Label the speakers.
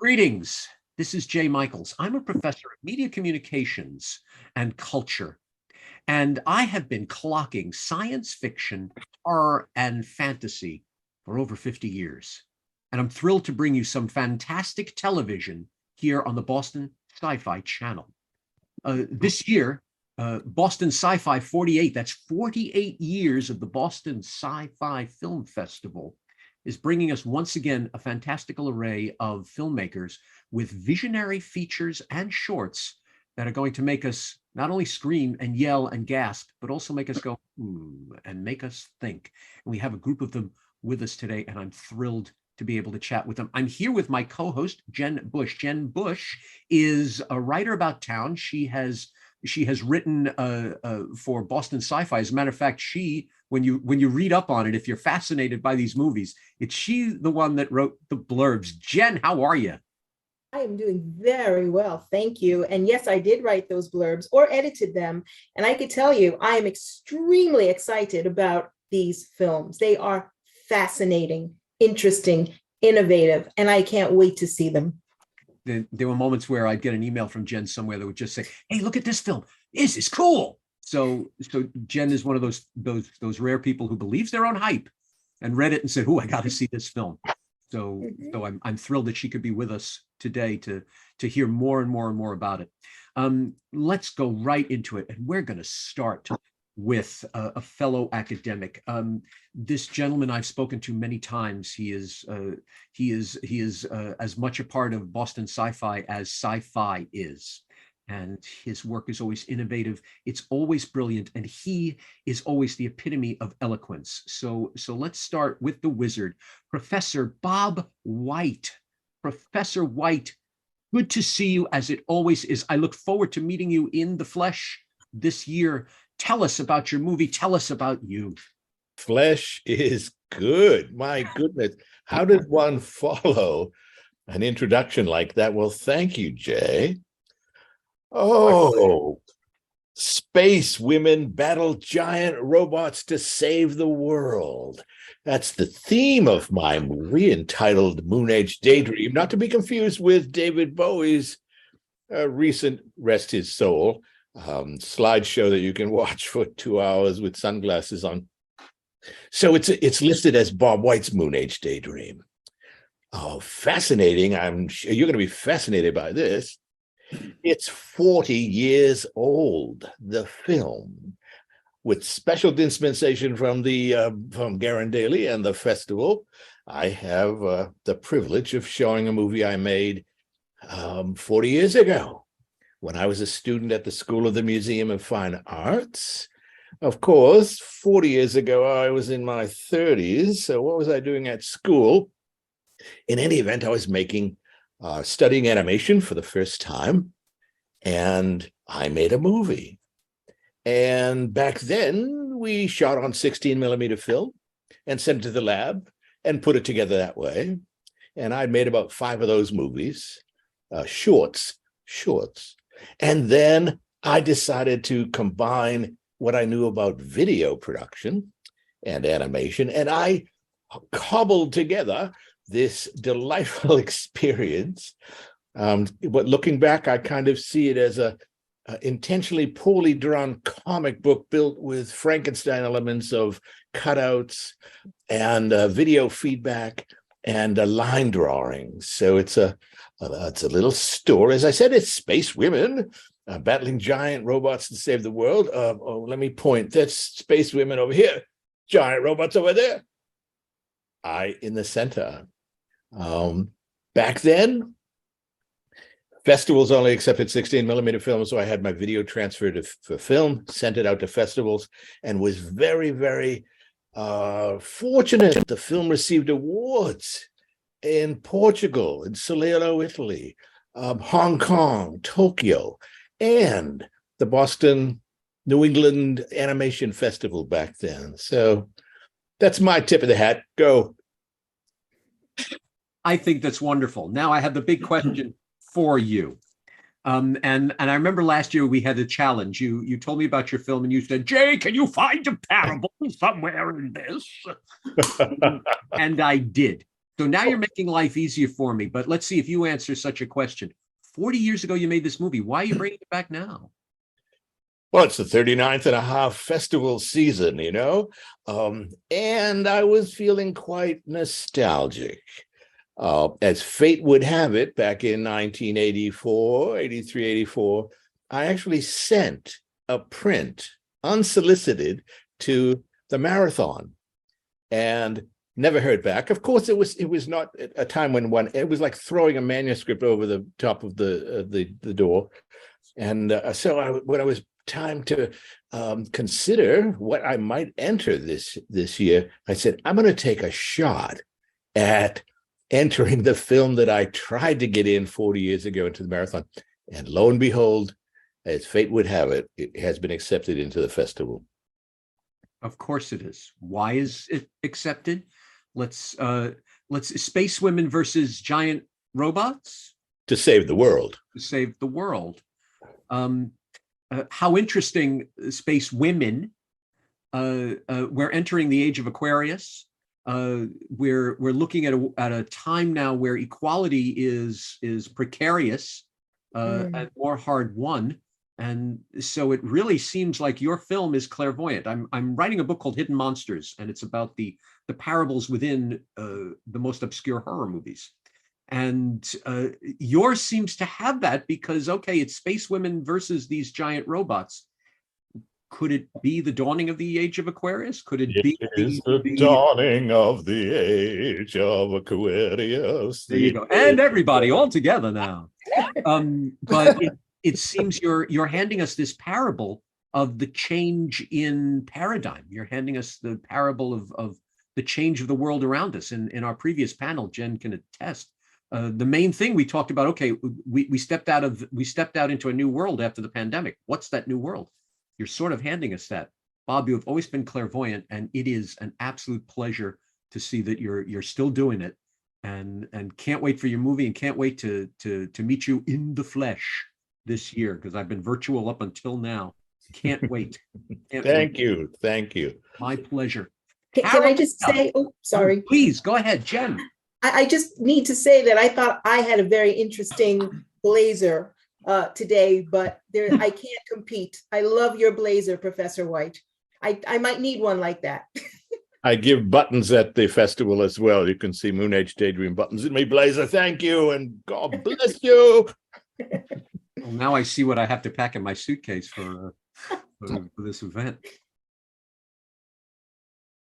Speaker 1: Greetings. This is Jay Michaels. I'm a professor of media communications and culture, and I have been clocking science fiction, horror, and fantasy for over 50 years. And I'm thrilled to bring you some fantastic television here on the Boston Sci-Fi Channel. This year, Boston Sci-Fi 48, that's 48 years of the Boston Sci-Fi Film Festival, is bringing us once again a fantastical array of filmmakers with visionary features and shorts that are going to make us not only scream and yell and gasp, but also make us go, and make us think. And we have a group of them with us today, and I'm thrilled to be able to chat with them. I'm here with my co-host, Jen Bush. Jen Bush is a writer about town. She has written for Boston Sci-Fi. As a matter of fact, when you read up on it, if you're fascinated by these movies, it's she the one that wrote the blurbs. Jen, how are you?
Speaker 2: I am doing very well, thank you. And yes, I did write those blurbs or edited them. And I could tell you, I am extremely excited about these films. They are fascinating, interesting, innovative, and I can't wait to see them.
Speaker 1: There were moments where I'd get an email from Jen somewhere that would just say, "Hey, look at this film. This is cool." So Jen is one of those rare people who believes their own hype and read it and said, "Oh, I got to see this film." So I'm thrilled that she could be with us today to hear more and more and more about it. Let's go right into it, and we're going to start with a fellow academic. This gentleman I've spoken to many times. He is as much a part of Boston Sci-Fi as SciFi is. And his work is always innovative. It's always brilliant. And he is always the epitome of eloquence. So let's start with the wizard, Professor Bob White. Professor White, good to see you as it always is. I look forward to meeting you in the flesh this year. Tell us about your movie. Tell us about you.
Speaker 3: Flesh is good. My goodness. How did one follow an introduction like that? Well, thank you, Jay. Oh, space women battle giant robots to save the world. That's the theme of my movie entitled MOONAGE Daydream, not to be confused with David Bowie's recent, rest his soul, slideshow that you can watch for 2 hours with sunglasses on. So it's listed as Bob White's MOONAGE Daydream. Oh, fascinating. I'm sure you're going to be fascinated by this. It's 40 years old, the film, with special dispensation from Garen Daly and the festival. I have the privilege of showing a movie I made 40 years ago when I was a student at the School of the Museum of Fine Arts. Of course, 40 years ago, I was in my 30s. So what was I doing at school? In any event, I was studying animation for the first time, and I made a movie. And back then, we shot on 16 millimeter film and sent it to the lab and put it together that way. And I'd made about 5 of those movies, shorts. And then I decided to combine what I knew about video production and animation, and I cobbled together this delightful experience. But looking back, I kind of see it as a intentionally poorly drawn comic book built with Frankenstein elements of cutouts and video feedback and line drawings. So it's a little story. As I said, it's space women battling giant robots to save the world. Let me point. That's space women over here, giant robots over there. I in the center. Back then, festivals only accepted 16 millimeter film, so I had my video transferred for film, sent it out to festivals, and was very, very fortunate. The film received awards in Portugal, in Salerno, Italy, Hong Kong, Tokyo, and the Boston, New England Animation Festival back then. So that's my tip of the hat. Go.
Speaker 1: I think that's wonderful. Now I have the big question for you. And I remember last year we had a challenge. You told me about your film and you said, "Jay, can you find a parable somewhere in this?" And I did. So now you're making life easier for me, but let's see if you answer such a question. 40 years ago, you made this movie. Why are you bringing it back now?
Speaker 3: Well, it's the 39th and a half festival season, and I was feeling quite nostalgic. As fate would have it, back in 1984, 83, 84, I actually sent a print unsolicited to the marathon and never heard back. Of course, it was not a time when it was like throwing a manuscript over the top of the door. And so when I was time to consider what I might enter this year, I said, I'm going to take a shot at entering the film that I tried to get in 40 years ago into the marathon. And lo and behold, as fate would have it, it has been accepted into the festival.
Speaker 1: Of course it is. Why is it accepted? Let's space women versus giant robots
Speaker 3: To save the world.
Speaker 1: to save the world. How interesting, space women. We're entering the age of Aquarius. We're looking at a time now where equality is precarious and more hard won. And so it really seems like your film is clairvoyant. I'm writing a book called Hidden Monsters, and it's about the parables within the most obscure horror movies. And yours seems to have that because, okay, it's space women versus these giant robots. Could it be the dawning of the age of Aquarius? Could it be
Speaker 3: the dawning of the age of Aquarius?
Speaker 1: There you go. And everybody all together now. But it seems you're handing us this parable of the change in paradigm. You're handing us the parable of the change of the world around us. In our previous panel, Jen can attest. The main thing we talked about, okay, we stepped out into a new world after the pandemic. What's that new world? You're sort of handing us that. Bob, you have always been clairvoyant, and it is an absolute pleasure to see that you're still doing it, and can't wait for your movie, and can't wait to meet you in the flesh this year, because I've been virtual up until now. Can't wait.
Speaker 3: Thank you.
Speaker 1: My pleasure.
Speaker 2: Can I just say, oh, sorry.
Speaker 1: Please, go ahead, Jen.
Speaker 2: I just need to say that I thought I had a very interesting blazer today, but I can't compete. I love your blazer, Professor White. I might need one like that.
Speaker 3: I give buttons at the festival as well. You can see MOONAGE Daydream buttons in my blazer. Thank you, and God bless you.
Speaker 1: Well, now I see what I have to pack in my suitcase for this event.